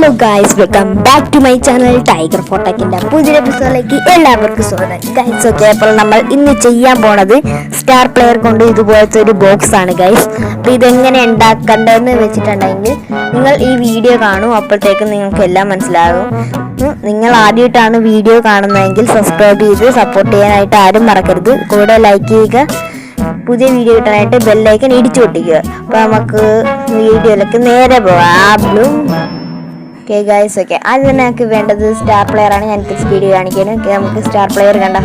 Hello guys, welcome back to my channel tiger ഫോട്ടോക്കിന്റെ പുതിയ എപ്പിസോഡിലേക്ക് എല്ലാവർക്കും സ്വാഗതം. ഗൈസ്, ഓക്കെ, അപ്പോൾ നമ്മൾ ഇന്ന് ചെയ്യാൻ പോണത് സ്റ്റാർ പ്ലെയർ കൊണ്ട് ഇതുപോലത്തെ ഒരു ബോക്സ് ആണ് ഗൈസ്. അപ്പോൾ ഇതെങ്ങനെ ഉണ്ടാക്കേണ്ടതെന്ന് വെച്ചിട്ടുണ്ടെങ്കിൽ നിങ്ങൾ ഈ വീഡിയോ കാണും, അപ്പോഴത്തേക്കും നിങ്ങൾക്ക് എല്ലാം മനസ്സിലാകും. നിങ്ങൾ ആദ്യമായിട്ടാണ് വീഡിയോ കാണുന്നതെങ്കിൽ സബ്സ്ക്രൈബ് ചെയ്ത് സപ്പോർട്ട് ചെയ്യാനായിട്ട് ആരും മറക്കരുത്. കൂടെ ലൈക്ക് ചെയ്യുക, പുതിയ വീഡിയോ കിട്ടാനായിട്ട് ബെല്ലൈക്കൺ ഇടിച്ചു പൊട്ടിക്കുക. അപ്പോൾ നമുക്ക് വീഡിയോയിലേക്ക് നേരെ പോവാം. ഓക്കെ ഗൈസ്, ഓക്കെ, ആദ്യം തന്നെ നമുക്ക് വേണ്ടത് സ്റ്റാർ പ്ലെയർ ആണ്. ഞാൻ സ്പീഡ് കാണിക്കാനും. ഓക്കെ, നമുക്ക് സ്റ്റാർ പ്ലെയർ കണ്ട,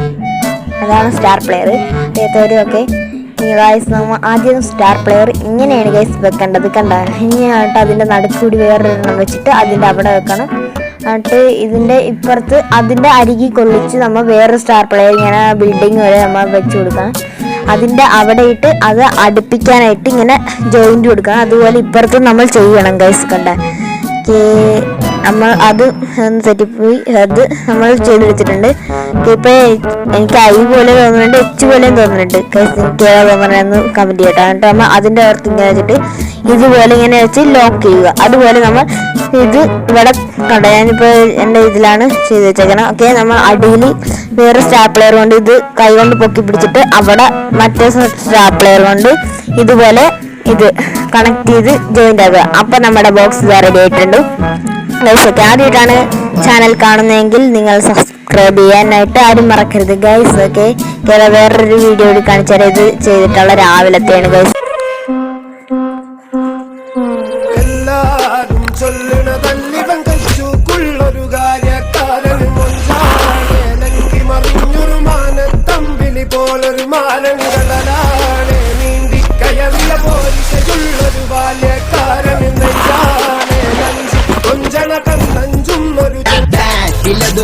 അതാണ് സ്റ്റാർ പ്ലെയർ. ഓക്കെ ഗൈസ്, നമ്മൾ ആദ്യം സ്റ്റാർ പ്ലെയർ ഇങ്ങനെയാണ് ഗൈസ് വെക്കേണ്ടത്. കണ്ട, ഇങ്ങനെയായിട്ട് അതിൻ്റെ നടുക്കൂടി വേറൊരെണ്ണം വെച്ചിട്ട് അതിൻ്റെ അവിടെ വെക്കണം. എന്നിട്ട് ഇതിൻ്റെ ഇപ്പുറത്ത് അതിൻ്റെ അരികി കൊള്ളിച്ച് നമ്മൾ വേറെ സ്റ്റാർ പ്ലെയർ ഇങ്ങനെ ബിൽഡിങ് വരെ നമ്മൾ വെച്ച് കൊടുക്കണം. അതിൻ്റെ അവിടെ ഇട്ട് അത് അടുപ്പിക്കാനായിട്ട് ഇങ്ങനെ ജോയിൻറ്റ് കൊടുക്കണം. അതുപോലെ ഇപ്പുറത്ത് നമ്മൾ ചെയ്യണം ഗൈസ്. കണ്ട, നമ്മൾ അത് തെറ്റിപ്പോയി, അത് നമ്മൾ ചെയ്തെടുത്തിട്ടുണ്ട്. ഇപ്പോൾ എനിക്ക് ഐ പോലെ തോന്നുന്നുണ്ട്, എച്ച് പോലെയും തോന്നുന്നുണ്ട് ഗൈസ്. എനിക്ക് ഏതാ തോന്നുന്നതെന്ന് കമൻറ്റ് ചെയ്യട്ടോ. എന്നിട്ട് നമ്മൾ അതിൻ്റെ അകത്ത് ഇങ്ങനെ വെച്ചിട്ട് ഇതുപോലെ ഇങ്ങനെ വെച്ച് ലോക്ക് ചെയ്യുക. അതുപോലെ നമ്മൾ ഇത് ഇവിടെ കണ്ട, ഞാനിപ്പോൾ എൻ്റെ ഇതിലാണ് ചെയ്ത് വെച്ചേക്കണം. ഓക്കെ, നമ്മൾ അടിയിൽ വേറെ സ്റ്റാർ പ്ലെയർ കൊണ്ട് ഇത് കൈ കൊണ്ട് പൊക്കി പിടിച്ചിട്ട് അവിടെ മറ്റേ സ്റ്റാർ പ്ലെയർ കൊണ്ട് ഇതുപോലെ ഇത് കണക്ട് ചെയ്ത് ജോയിൻ്റ് ആകുക. അപ്പം നമ്മുടെ ബോക്സ് റെഡി ആയിട്ടുണ്ട്. ഗൈസ്, ഒക്കെ ആദ്യമായിട്ടാണ് ചാനൽ കാണുന്നതെങ്കിൽ നിങ്ങൾ സബ്സ്ക്രൈബ് ചെയ്യാനായിട്ട് ആരും മറക്കരുത് ഗൈസ്. ഓക്കെ, വേറൊരു വീഡിയോ കൂടി കാണിച്ചാൽ ഇത് ചെയ്തിട്ടുള്ള രാവിലത്തെയാണ് ഗൈസ്.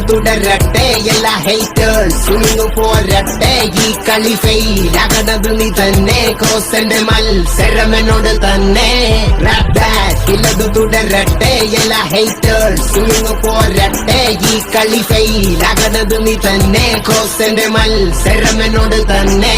തുടരട്ടെ എല്ലാ ഹേറ്റേഴ്സ് പോരട്ടെ, ഈ കളി ഫെയിലാകണത് നീ തന്നെ. ക്രോസന്റെ മത്സരമെന്നോട് തന്നെ. ഇല്ലത് തുടരട്ടെ എല്ലാ ഹേറ്റേഴ്സ് പോരട്ടെ, ഈ കളി ഫെയിലാകണത് നീ തന്നെ. ക്രോസന്റെ മത്സരമെന്നോട് തന്നെ.